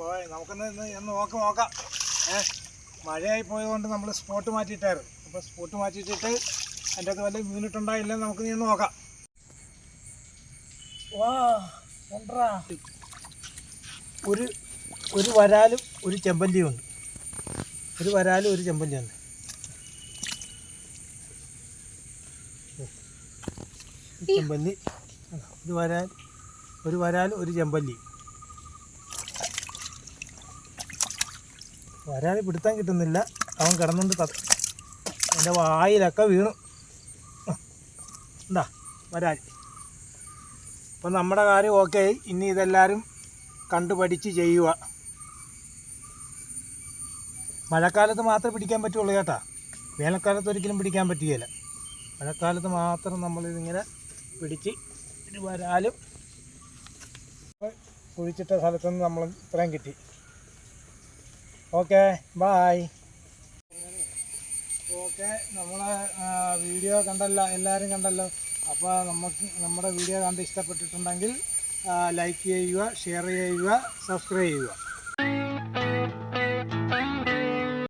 പോയി നമുക്കൊന്ന് നോക്കാം. മഴയായി പോയതുകൊണ്ട് നമ്മൾ സ്പോട്ട് മാറ്റിയിട്ടായിരുന്നു. അപ്പോൾ സ്പോട്ട് മാറ്റിയിട്ടിട്ട് അതിൻ്റെ അകത്ത് വല്ല മീനിട്ടുണ്ടായില്ല നമുക്ക് നിന്ന് നോക്കാം. വാ കൊണ്ടാ ഒരു വരാലും ഒരു ചെമ്പല്ലിയും ഉണ്ട്. ചെമ്പല്ലി ഒരു വരാലും ഒരു ചെമ്പല്ലി. വരാൽ പിടുത്താൻ കിട്ടുന്നില്ല, അവൻ കിടന്നുകൊണ്ട് എൻ്റെ വായിലൊക്കെ വീണു. എന്താ വരാൽ. അപ്പം നമ്മുടെ കാര്യം ഓക്കെ. ഇനി ഇതെല്ലാവരും കണ്ടുപഠിച്ച് ചെയ്യുക. മഴക്കാലത്ത് മാത്രമേ പിടിക്കാൻ പറ്റുള്ളൂ കേട്ടോ. വേനൽക്കാലത്ത് ഒരിക്കലും പിടിക്കാൻ പറ്റുകയില്ല. മഴക്കാലത്ത് മാത്രം നമ്മളിതിങ്ങനെ പിടിച്ച് ഒരു വരാലും കുഴിച്ചിട്ട സ്ഥലത്തുനിന്ന് നമ്മൾ ഇത്രയും കിട്ടി. Okay bye. ഓക്കെ, നമ്മളെ വീഡിയോ എല്ലാവരും കണ്ടല്ലോ. അപ്പോൾ നമ്മുടെ വീഡിയോ കണ്ട് ഇഷ്ടപ്പെട്ടിട്ടുണ്ടെങ്കിൽ ലൈക്ക് ചെയ്യുക, ഷെയർ ചെയ്യുക, സബ്സ്ക്രൈബ് ചെയ്യുക.